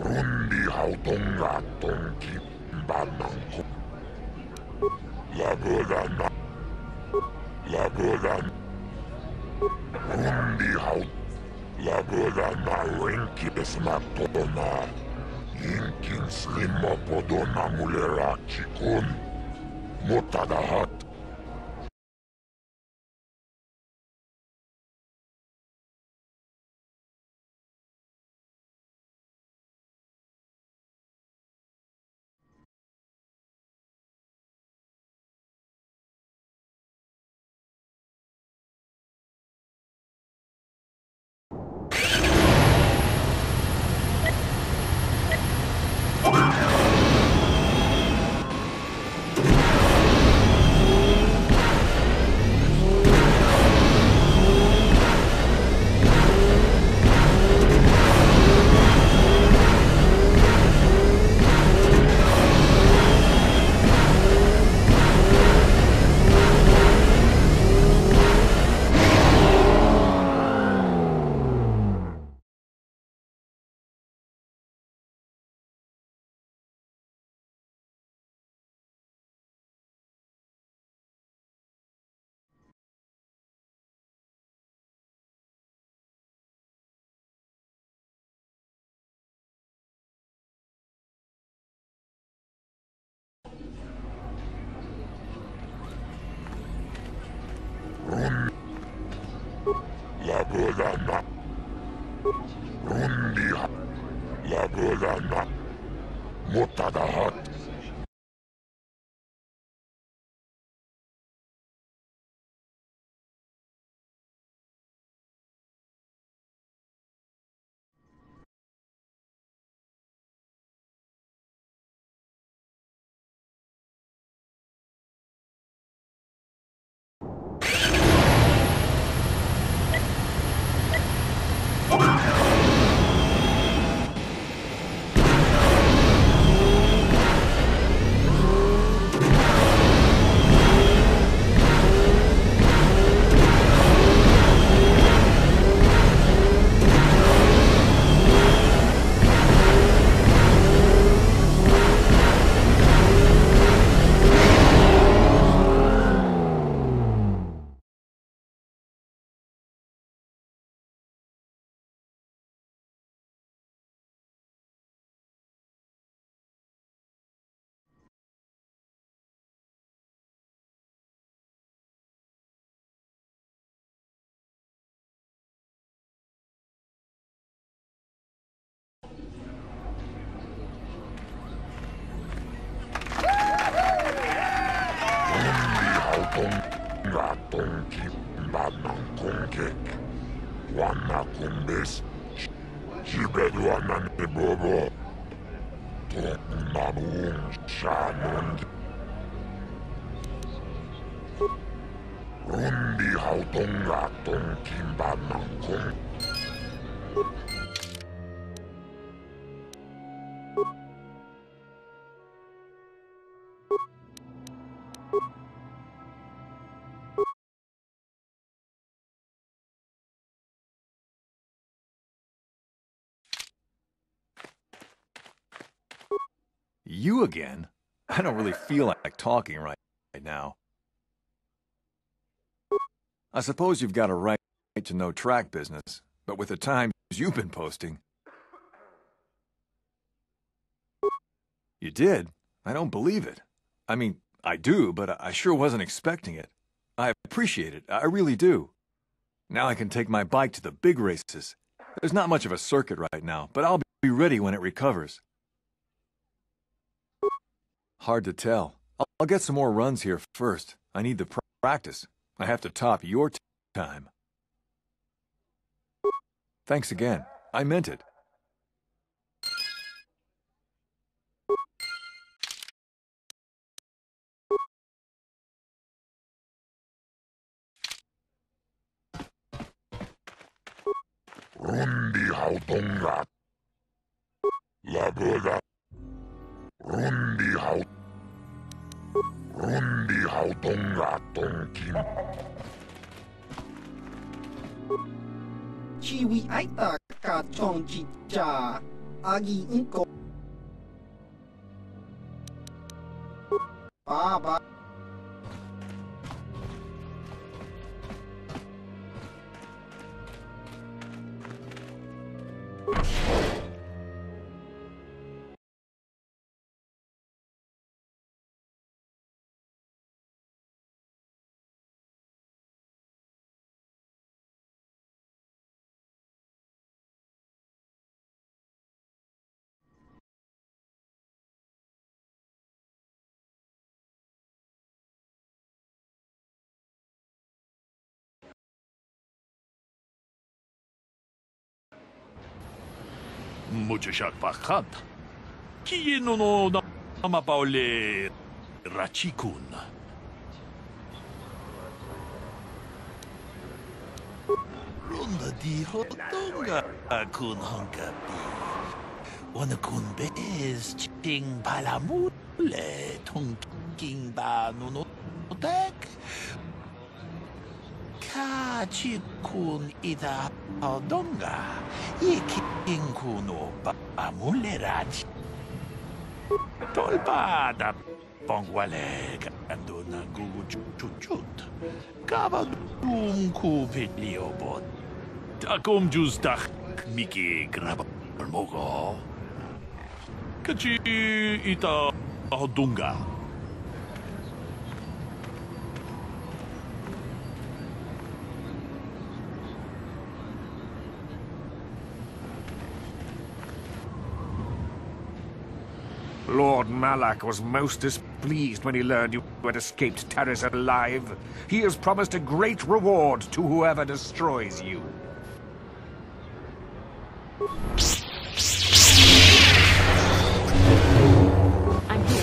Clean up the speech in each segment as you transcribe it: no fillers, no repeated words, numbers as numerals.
Rundi hautongaton kimbananko. Lagodan. Rundi haut. Lagodan alinkis matona. Inkin slimma podona mulerachikon. Motadahat. Lagodana. Rundi Lagodana. Motadahat. Gatong kimbanang kongkek. Wana kumbes. Sibedwanan ni Bobo. Tong namung shanun. Rundi hautong gatong kimbanang kong. You again? I don't really feel like talking right now. I suppose you've got a right to know track business, but with the times you've been posting... You did? I don't believe it. I mean, I do, but I sure wasn't expecting it. I appreciate it, I really do. Now I can take my bike to the big races. There's not much of a circuit right now, but I'll be ready when it recovers. Hard to tell. I'll get some more runs here first. I need the practice. I have to top your time. Thanks again. I meant it. Rundi hautongat. Lagoda. Rundi hautongaton kim. Chiwi aita ka chong chicha. 아기 인고 바바 Muchachak bakat. Kieno no namapaule rachikun. Ronda di hotonga kun honkapi. Wana kun bez ching palamule tongking ba nunotek. Kachikun ida hodonga. Iking kuno pamuleraj. Tolpada pongwale andona gugu chuchut. Kava ku piliobot. Takom justak miki grabamogo. Kachi ita hodunga. Lord Malak was most displeased when he learned you had escaped Terrace alive. He has promised a great reward to whoever destroys you. I'm here.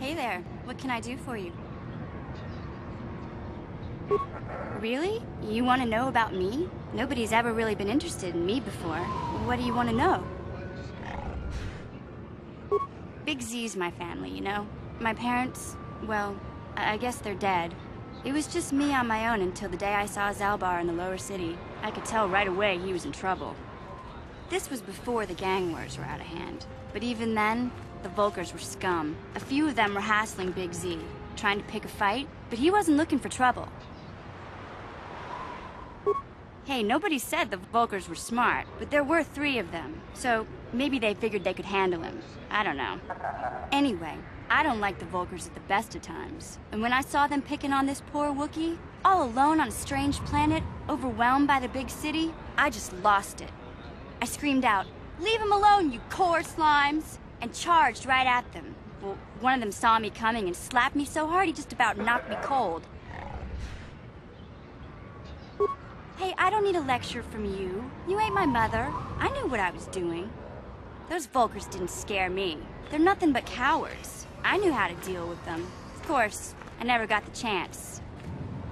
Hey there, what can I do for you? Really? You want to know about me? Nobody's ever really been interested in me before. What do you want to know? Big Z's my family, you know? My parents, well, I guess they're dead. It was just me on my own until the day I saw Zalbar in the lower city. I could tell right away he was in trouble. This was before the gang wars were out of hand. But even then, the Volkers were scum. A few of them were hassling Big Z, trying to pick a fight, but he wasn't looking for trouble. Hey, nobody said the Volkers were smart, but there were 3 of them, so maybe they figured they could handle him. I don't know. Anyway, I don't like the Volkers at the best of times. And when I saw them picking on this poor Wookiee, all alone on a strange planet, overwhelmed by the big city, I just lost it. I screamed out, "Leave him alone, you core slimes!" and charged right at them. Well, one of them saw me coming and slapped me so hard he just about knocked me cold. Hey, I don't need a lecture from you. You ain't my mother. I knew what I was doing. Those Vulkars didn't scare me. They're nothing but cowards. I knew how to deal with them. Of course, I never got the chance.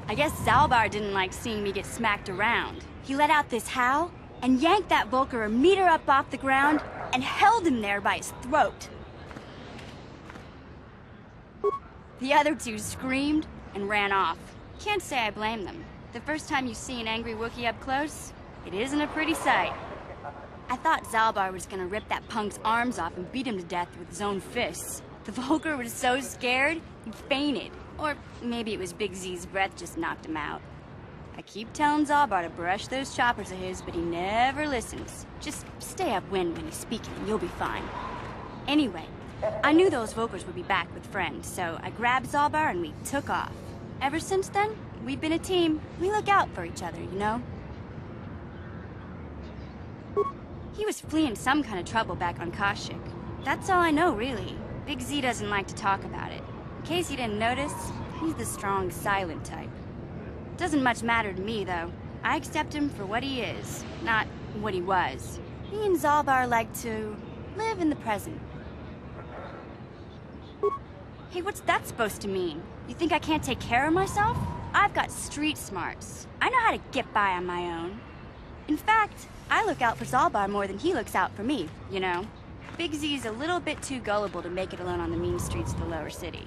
I guess Zalbar didn't like seeing me get smacked around. He let out this howl and yanked that Vulkar a meter up off the ground and held him there by his throat. The other two screamed and ran off. Can't say I blame them. The first time you see an angry Wookiee up close, it isn't a pretty sight. I thought Zalbar was gonna rip that punk's arms off and beat him to death with his own fists. The Vulkar was so scared, he fainted. Or maybe it was Big Z's breath just knocked him out. I keep telling Zalbar to brush those choppers of his, but he never listens. Just stay upwind when he's speaking, and you'll be fine. Anyway, I knew those Vulkars would be back with friends, so I grabbed Zalbar and we took off. Ever since then, we've been a team. We look out for each other, you know? He was fleeing some kind of trouble back on Kashyyyk. That's all I know, really. Big Z doesn't like to talk about it. In case you didn't notice, he's the strong, silent type. Doesn't much matter to me, though. I accept him for what he is, not what he was. He and Zalbar like to live in the present. Hey, what's that supposed to mean? You think I can't take care of myself? I've got street smarts. I know how to get by on my own. In fact, I look out for Zalbar more than he looks out for me, you know? Big Z's a little bit too gullible to make it alone on the mean streets of the lower city.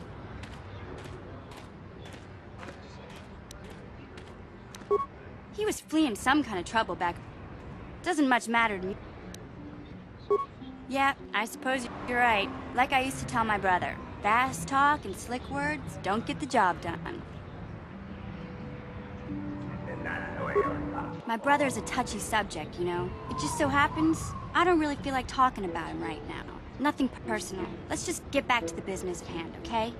He was fleeing some kind of trouble back. Doesn't much matter to me. Yeah, I suppose you're right. Like I used to tell my brother, fast talk and slick words don't get the job done. My brother's a touchy subject, you know? It just so happens, I don't really feel like talking about him right now. Nothing personal. Let's just get back to the business at hand, okay?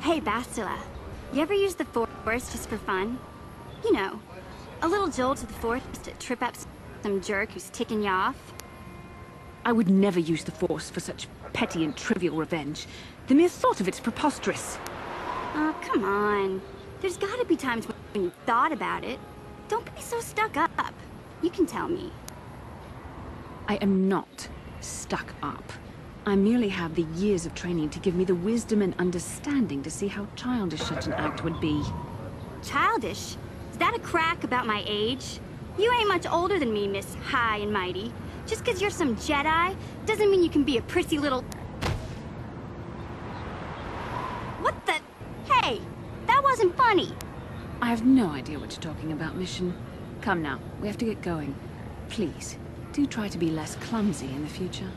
Hey, Bastila. You ever use the Force just for fun? You know, a little jolt to the Force to trip up some jerk who's ticking you off? I would never use the Force for such petty and trivial revenge. The mere thought of it's preposterous. Oh, come on. There's gotta be times when you've thought about it. Don't be so stuck up. You can tell me. I am not stuck up. I merely have the years of training to give me the wisdom and understanding to see how childish such an act would be. Childish? Is that a crack about my age? You ain't much older than me, Miss High and Mighty. Just 'cause you're some Jedi, doesn't mean you can be a prissy little... What the... Hey, that wasn't funny. I have no idea what you're talking about, Mission. Come now, we have to get going. Please, do try to be less clumsy in the future.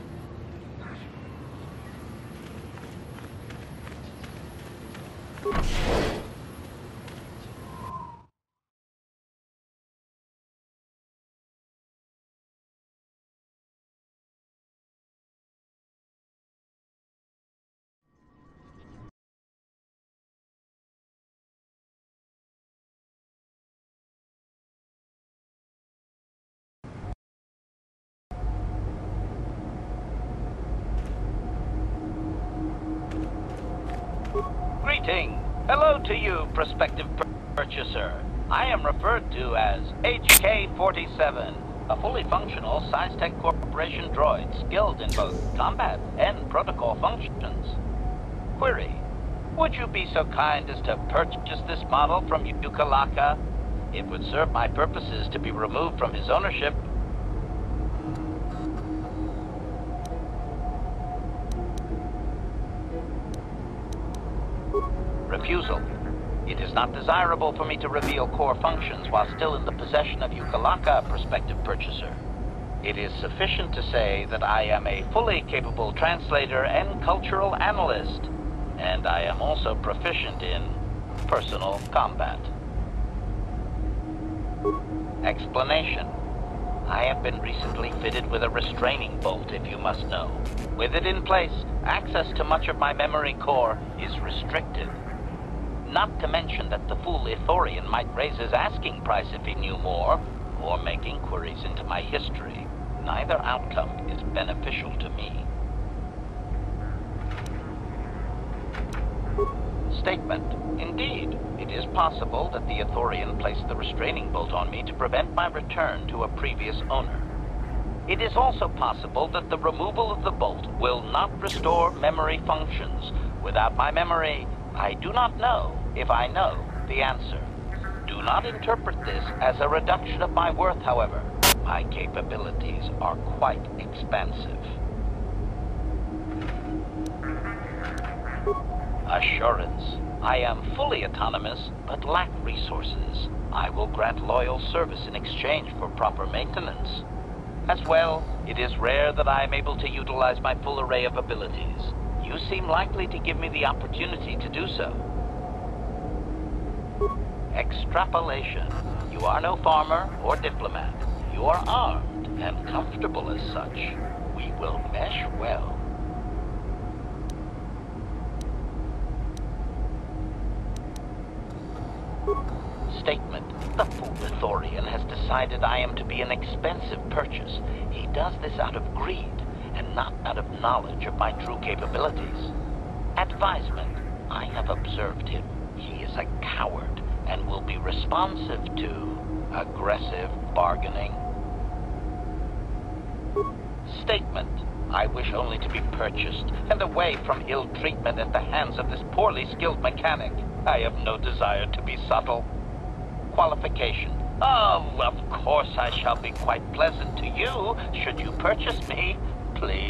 Greeting. Hello to you, prospective purchaser. I am referred to as HK-47, a fully functional SciTech Corporation droid skilled in both combat and protocol functions. Query. Would you be so kind as to purchase this model from Yukalaka? It would serve my purposes to be removed from his ownership. Refusal. It is not desirable for me to reveal core functions while still in the possession of Yukalaka, prospective purchaser. It is sufficient to say that I am a fully capable translator and cultural analyst, and I am also proficient in personal combat. Explanation. I have been recently fitted with a restraining bolt, if you must know. With it in place, access to much of my memory core is restricted. Not to mention that the fool Ithorian might raise his asking price if he knew more, or make inquiries into my history. Neither outcome is beneficial to me. Statement. Indeed, it is possible that the Ithorian placed the restraining bolt on me to prevent my return to a previous owner. It is also possible that the removal of the bolt will not restore memory functions. Without my memory, I do not know if I know the answer. Do not interpret this as a reduction of my worth, however. My capabilities are quite expansive. Assurance. I am fully autonomous, but lack resources. I will grant loyal service in exchange for proper maintenance. As well, it is rare that I am able to utilize my full array of abilities. You seem likely to give me the opportunity to do so. Extrapolation. You are no farmer or diplomat. You are armed and comfortable as such. We will mesh well. Statement. The fool Ithorian has decided I am to be an expensive purchase. He does this out of greed, and not out of knowledge of my true capabilities. Advisement. I have observed him. He is a coward, and will be responsive to aggressive bargaining. Statement. I wish only to be purchased, and away from ill treatment at the hands of this poorly skilled mechanic. I have no desire to be subtle. Qualification. Oh, of course I shall be quite pleasant to you, should you purchase me. Please.